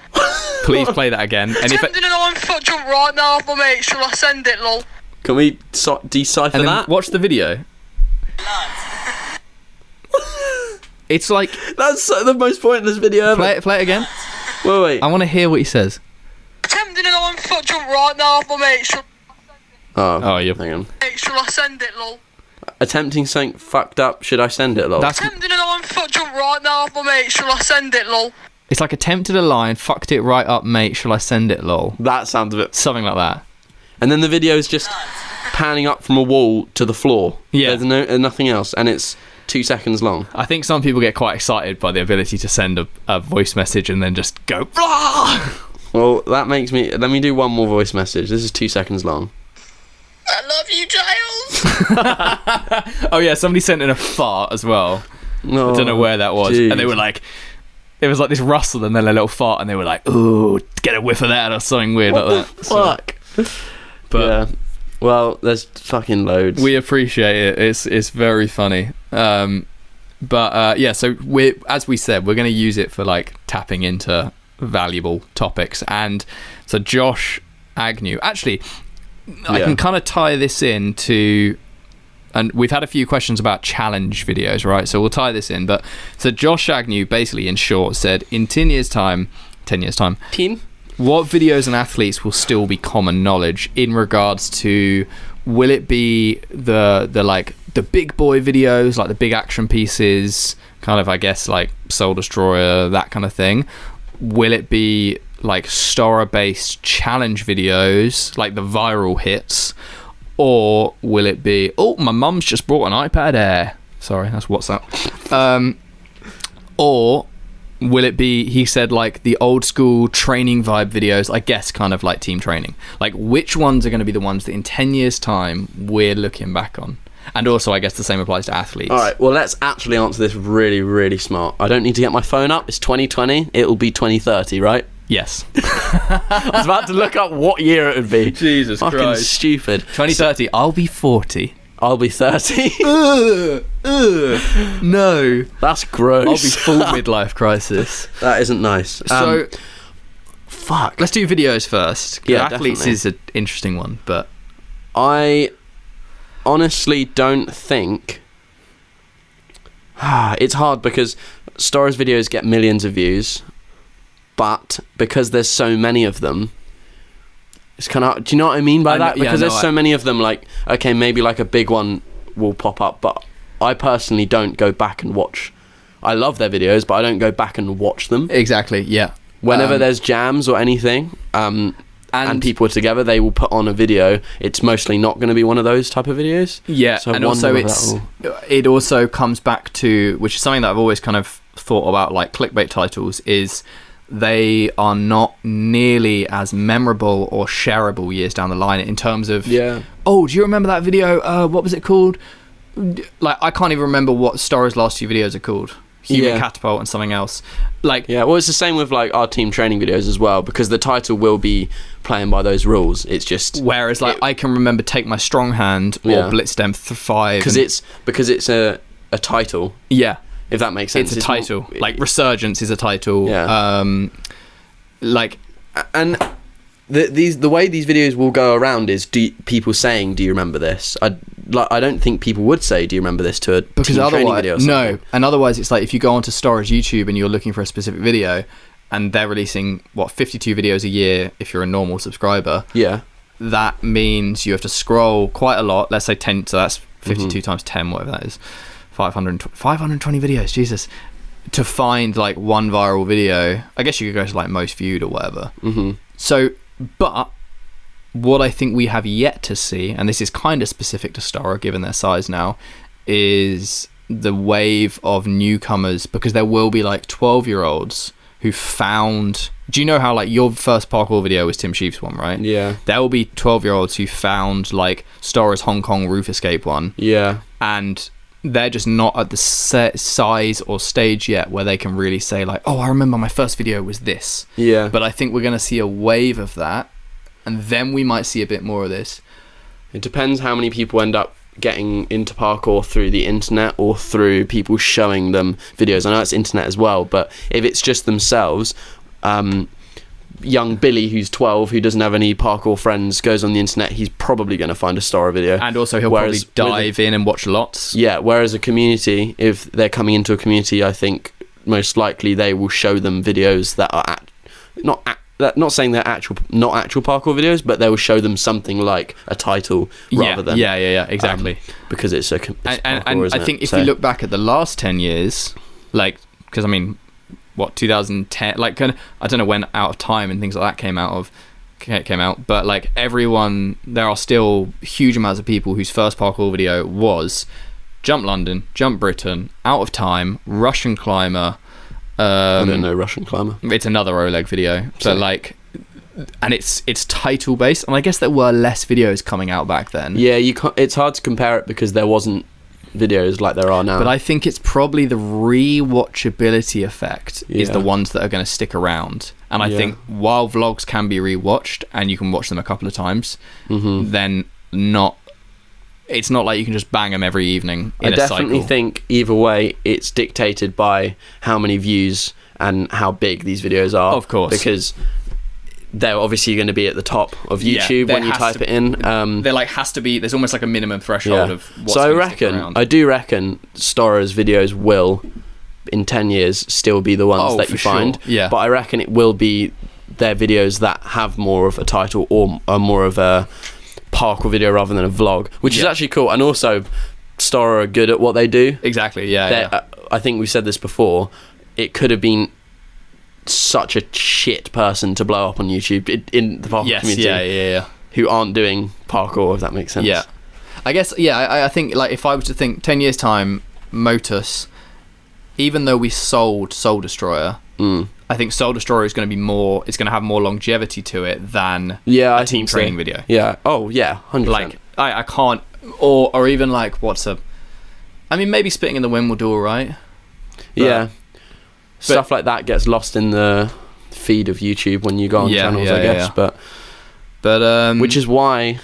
Please play that again. And if I'm fucked up right now, my mate. Shall I send it, lol? Can we decipher and then that? Watch the video. It's like... That's the most pointless video ever. Play it again. Wait. I want to hear what he says. I'm fucked up right now, my mate. Oh, you're... hang on. Shall I send it, lol? Attempting something fucked up. Should I send it, lol? Attempting a line fucked up right now off my mate. Shall I send it, lol? It's like attempted a line, fucked it right up, mate. Shall I send it, lol? That sounds a bit... Something like that. And then the video is just panning up from a wall to the floor. Yeah. There's nothing else, and it's 2 seconds long. I think some people get quite excited by the ability to send a voice message and then just go, blah! Well, that makes me... Let me do one more voice message. This is 2 seconds long. I love you, Giles. Oh yeah, somebody sent in a fart as well. No, I don't know where that was. geez. And they were like, it was like this rustle and then a little fart, and they were like, ooh, get a whiff of that or something weird like that. Fuck. But yeah. Well, there's fucking loads. we appreciate it. It's very funny. Yeah, so as we said, we're going to use it for like tapping into valuable topics. And so Josh Agnew, actually, I can kind of tie this into, and we've had a few questions about challenge videos, right? So we'll tie this in. But so Josh Agnew, basically in short, said in 10 years time, Team? what videos and athletes will still be common knowledge in regards to, will it be the big boy videos, like the big action pieces, kind of, I guess, like Soul Destroyer, that kind of thing? Will it be like Stora-based challenge videos, like the viral hits? Or will it be, oh, my mum's just brought an iPad Air. Sorry, that's WhatsApp. Or will it be, he said, like the old school training vibe videos, I guess kind of like team training. Like which ones are going to be the ones that in 10 years time we're looking back on? And also, I guess the same applies to athletes. All right, well, let's actually answer this really, really smart. I don't need to get my phone up. It's 2020. It'll be 2030, right? Yes. I was about to look up what year it would be. Jesus Fucking Christ. stupid. 2030, I'll be 40. I'll be 30. No. That's gross. I'll be full midlife crisis. That isn't nice. So, fuck. let's do videos first. Yeah, athletes definitely. is an interesting one, but I honestly don't think... It's hard because Stora's videos get millions of views, but because there's so many of them, it's kind of... Do you know what I mean by that? Because there's so many of them, like, okay, maybe like a big one will pop up, but I personally don't go back and watch. I love their videos, but I don't go back and watch them. exactly, yeah. Whenever there's jams or anything, and people are together, they will put on a video. It's mostly not going to be one of those type of videos. Yeah, So I and also wonder if it also comes back to, which is something that I've always kind of thought about, like clickbait titles, is they are not nearly as memorable or shareable years down the line in terms of, oh, do you remember that video? What was it called? Like, I can't even remember what Stora's last few videos are called. Human Catapult and something else. Like, yeah, well, it's the same with like our team training videos as well, because the title will be playing by those rules. It's just whereas like I can remember Take My Strong Hand or Blitz Dem 5 because it's a title. Yeah, if that makes sense. It's a title. Like Resurgence is a title. Yeah. Like, and the way these videos will go around is people saying, "Do you remember this?" I don't think people would say, "Do you remember this?" to a because team training otherwise, video or something. no, and otherwise it's like if you go onto Stora's YouTube and you're looking for a specific video, and they're releasing 52 videos a year if you're a normal subscriber. Yeah, that means you have to scroll quite a lot. Let's say 10, so that's 52 times 10, whatever that is, 520 videos. Jesus. To find like one viral video, I guess you could go to like most viewed or whatever. So, but what I think we have yet to see, and this is kind of specific to Stora given their size now, is the wave of newcomers, because there will be like 12-year-olds who found... Do you know how like your first parkour video was Tim Sheep's one, right? Yeah. There will be 12-year-olds who found like Stora's Hong Kong roof escape one. Yeah. And they're just not at the size or stage yet where they can really say like, oh, I remember my first video was this. Yeah. But I think we're going to see a wave of that, and then we might see a bit more of this. It depends how many people end up getting into parkour through the internet or through people showing them videos. I know it's internet as well, but if it's just themselves, young Billy who's 12 who doesn't have any parkour friends goes on the internet, he's probably going to find a Stora video, and also he'll probably dive in and watch lots. Whereas a community, if they're coming into a community, I think most likely they will show them videos that are not saying they're not actual parkour videos, but they will show them something like a title rather than exactly, because it's and parkour, I think if you look back at the last 10 years, like, because I mean, what, 2010, like, I don't know when Out of Time and things like that came out, but like there are still huge amounts of people whose first parkour video was Jump London, Jump Britain, Out of Time, Russian Climber. I don't know Russian Climber. It's another Oleg video, but like, and it's title based, and I guess there were less videos coming out back then. Yeah, it's hard to compare it because there wasn't videos like there are now. But I think it's probably the rewatchability effect is the ones that are going to stick around. And I think while vlogs can be rewatched and you can watch them a couple of times, then it's not like you can just bang them every evening in a cycle. I definitely think either way it's dictated by how many views and how big these videos are. Of course. Because they're obviously going to be at the top of YouTube when you type it in. There like has to be, there's almost like a minimum threshold of what's so I do reckon Stora's videos will in 10 years still be the ones that you find. Sure. Yeah. But I reckon it will be their videos that have more of a title or more of a parkour video rather than a vlog, which is actually cool. And also Stora are good at what they do. Exactly. I think we've said this before, it could have been such a shit person to blow up on YouTube in the parkour community who aren't doing parkour, if that makes sense. I guess I think like if I was to think 10 years time, Motus, even though we sold Soul Destroyer, I think Soul Destroyer is going to be more, it's going to have more longevity to it than a team training video. 100%. Like I can't, or even like I mean maybe Spitting in the Wind will do alright. Stuff like that gets lost in the feed of YouTube when you go on channels, I guess. But which is why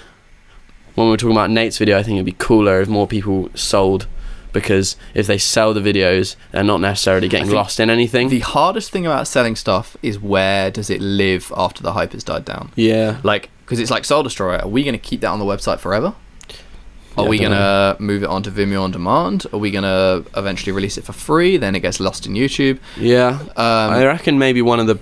when we were talking about Nate's video, I think it'd be cooler if more people sold, because if they sell the videos, they're not necessarily getting lost in anything. The hardest thing about selling stuff is where does it live after the hype has died down? Yeah. Like, because it's like Soul Destroyer. Are we going to keep that on the website forever? Are we going to move it onto Vimeo on demand? Are we going to eventually release it for free? Then it gets lost in YouTube. Yeah. I reckon maybe one of the...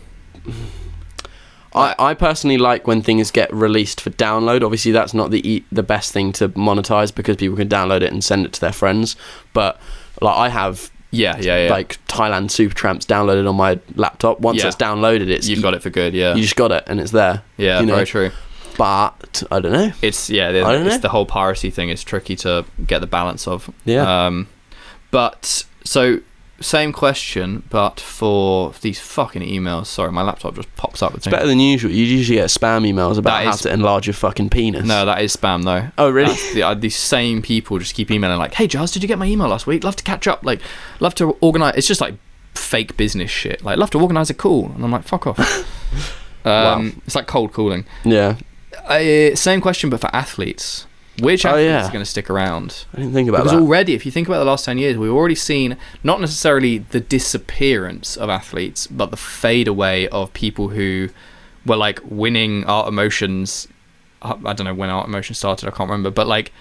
I personally like when things get released for download. Obviously, that's not the best thing to monetize because people can download it and send it to their friends. But like I have... like Thailand Super Tramps downloaded on my laptop. Once it's downloaded, you've got it for good, You just got it and it's there. Yeah, very true. But I don't know. It's the whole piracy thing is tricky to get the balance of. Yeah. But so same question, but for these fucking emails. Sorry, my laptop just pops up. It's better than usual. You usually get spam emails about how to enlarge your fucking penis. No, that is spam though. Oh really? These same people just keep emailing like, "Hey Giles, did you get my email last week? Love to catch up. Like, love to organize." It's just like fake business shit. Like, love to organize a call, and I'm like, "Fuck off." Wow. It's like cold calling. Yeah. Same question, but for athletes. Which athletes are going to stick around? I didn't think about that. Because already, if you think about the last 10 years, we've already seen not necessarily the disappearance of athletes, but the fade away of people who were like winning Art Emotions. I don't know when Art Emotions started, I can't remember. But like,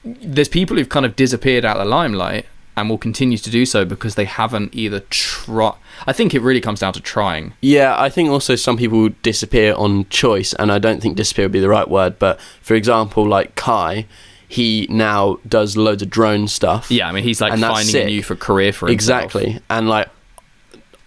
there's people who've kind of disappeared out of the limelight and will continue to do so because they haven't either tried. I think it really comes down to trying. Yeah, I think also some people disappear on choice, and I don't think disappear would be the right word, but for example, like Kai, he now does loads of drone stuff. Yeah, I mean, he's like finding a new career for himself. Exactly, and like,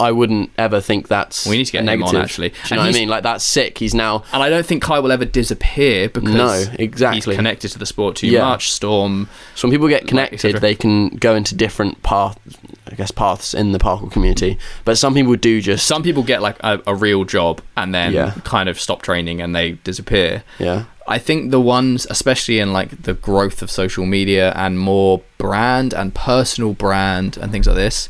I wouldn't ever think that's we need to get him on, actually. Do you know what I mean? Like, that's sick. He's now... And I don't think Kai will ever disappear because he's connected to the sport too much. Storm... So when people get connected, they can go into different paths in the parkour community. But some people do just... Some people get like a real job and then kind of stop training and they disappear. Yeah. I think the ones, especially in like the growth of social media and more brand and personal brand and things like this...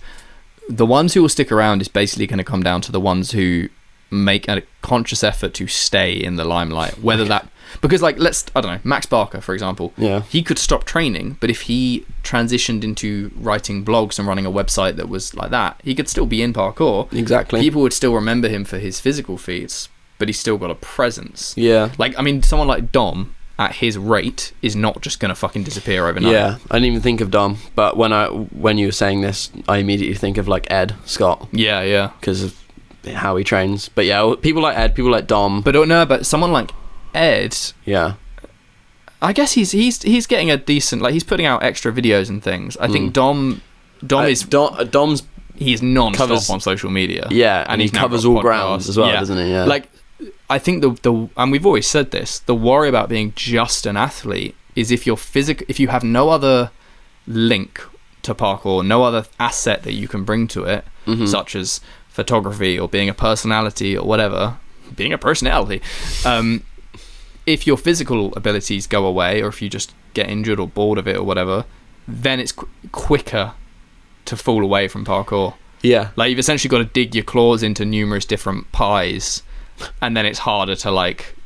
The ones who will stick around is basically going to come down to the ones who make a conscious effort to stay in the limelight. Whether that... Because, like, I don't know, Max Barker, for example. Yeah. He could stop training, but if he transitioned into writing blogs and running a website that was like that, he could still be in parkour. Exactly. People would still remember him for his physical feats, but he's still got a presence. Yeah. Like, I mean, someone like Dom... at his rate is not just gonna fucking disappear overnight. Yeah, I didn't even think of Dom, but when you were saying this, I immediately think of like Ed Scott. Yeah, because how he trains. But yeah, people like Ed, people like Dom. But someone like Ed, yeah, I guess he's getting a decent, like, he's putting out extra videos and things. I think Dom's he's non-stop on social media. Yeah, and he covers all grounds as well, doesn't he? Yeah. Like, I think the and we've always said this, the worry about being just an athlete is if you have no other link to parkour, no other asset that you can bring to it, such as photography or being a personality or whatever, being a personality. If your physical abilities go away, or if you just get injured or bored of it or whatever, then it's quicker to fall away from parkour. Yeah. Like, you've essentially got to dig your claws into numerous different pies, and then it's harder to, like,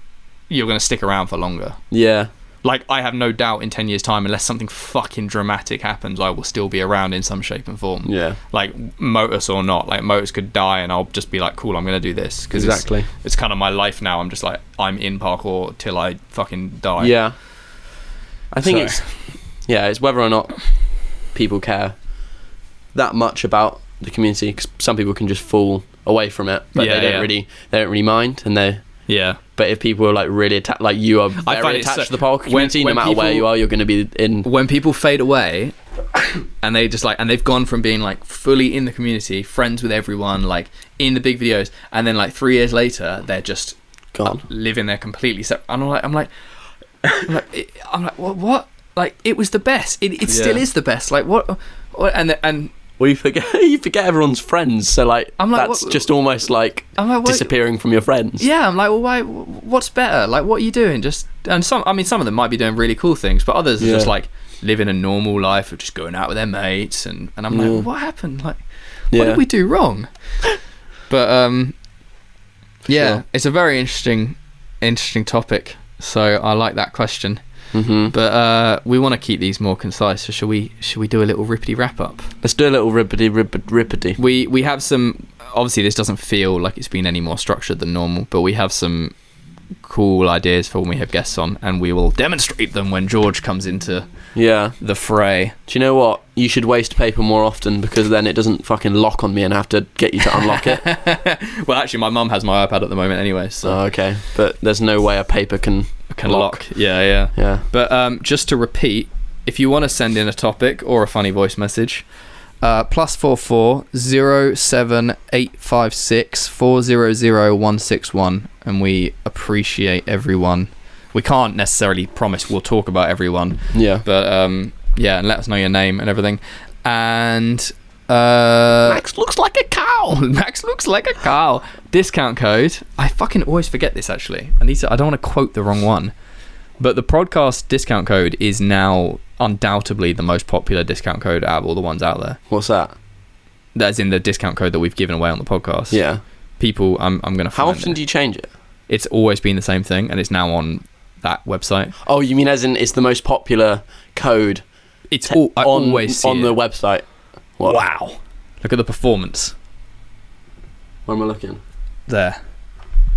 you're going to stick around for longer. Yeah. Like, I have no doubt in 10 years' time, unless something fucking dramatic happens, I will still be around in some shape and form. Yeah. Like, Motus or not. Like, Motus could die and I'll just be like, cool, I'm going to do this. Cause exactly. It's kind of my life now. I'm just like, I'm in parkour till I fucking die. Yeah. I think it's whether or not people care that much about the community, because some people can just fall away from it, but they don't really mind, and they... Yeah. But if people are like really attached, like you are very attached to the parkour community, no matter where you are, you're going to be in. When people fade away, and they just like, and they've gone from being like fully in the community, friends with everyone, like in the big videos, and then like 3 years later, they're just gone, living there completely separate. I'm like, what? Like, it was the best. It still is the best. Like, what? And. Well, you forget everyone's friends, so like, that's just almost like disappearing from your friends. Yeah, I'm like, well, why? What's better? Like, what are you doing? Some of them might be doing really cool things, but others are just like living a normal life of just going out with their mates, and I'm like, well, what happened? Like, what did we do wrong? But sure. It's a very interesting topic. So I like that question. Mm-hmm. But we want to keep these more concise, so should we do a little rippity wrap up? Let's do a little rippity. We have some, obviously this doesn't feel like it's been any more structured than normal, but we have some cool ideas for when we have guests on, and we will demonstrate them when George comes into the fray. Do you know what? You should waste paper more often, because then it doesn't fucking lock on me and I have to get you to unlock it. Well, actually my mum has my iPad at the moment anyway, so. Oh, okay, but there's no way a paper can lock. Yeah. But just to repeat, if you want to send in a topic or a funny voice message, +44 07856 400 161, and we appreciate everyone. We can't necessarily promise we'll talk about everyone, but and let us know your name and everything. And Max looks like a cow. Discount code, I fucking always forget this, actually. I don't want to quote the wrong one, but the Prodcast discount code is now undoubtedly the most popular discount code out of all the ones out there. What's that? That's in the discount code that we've given away on the podcast. Yeah. People, I'm going to find How often do you change it? It's always been the same thing, and it's now on that website. Oh, you mean as in it's the most popular code? It's I always see on the website. What? Wow. Look at the performance. Where am I looking? There.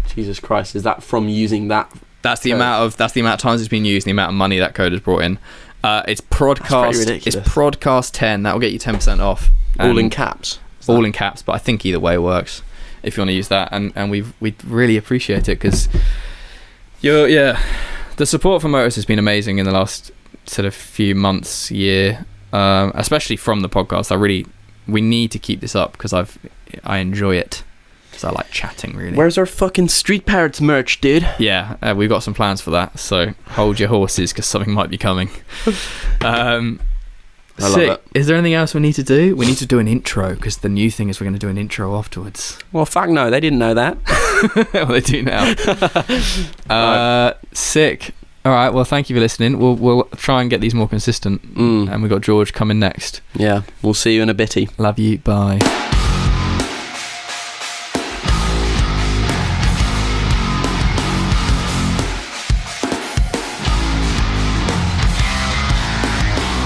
Jesus Christ, is that from using that? That's the amount of times it's been used, the amount of money that code has brought in. It's Prodcast. It's Prodcast 10. That will get you 10% off. All in caps. All in caps, but I think either way works if you want to use that, and we really appreciate it, because the support for Motus has been amazing in the last sort of few months, year, especially from the podcast. We need to keep this up, because I enjoy it, because I like chatting, really. Where's our fucking Street Pirates merch, dude? Yeah, we've got some plans for that, so hold your horses, because something might be coming. I love it. Is there anything else we need to do? We need to do an intro, because the new thing is we're going to do an intro afterwards. Well, fuck no, they didn't know that. Well, they do now. Sick. All right, well, thank you for listening. We'll try and get these more consistent, and we've got George coming next. Yeah, we'll see you in a bitty. Love you, bye.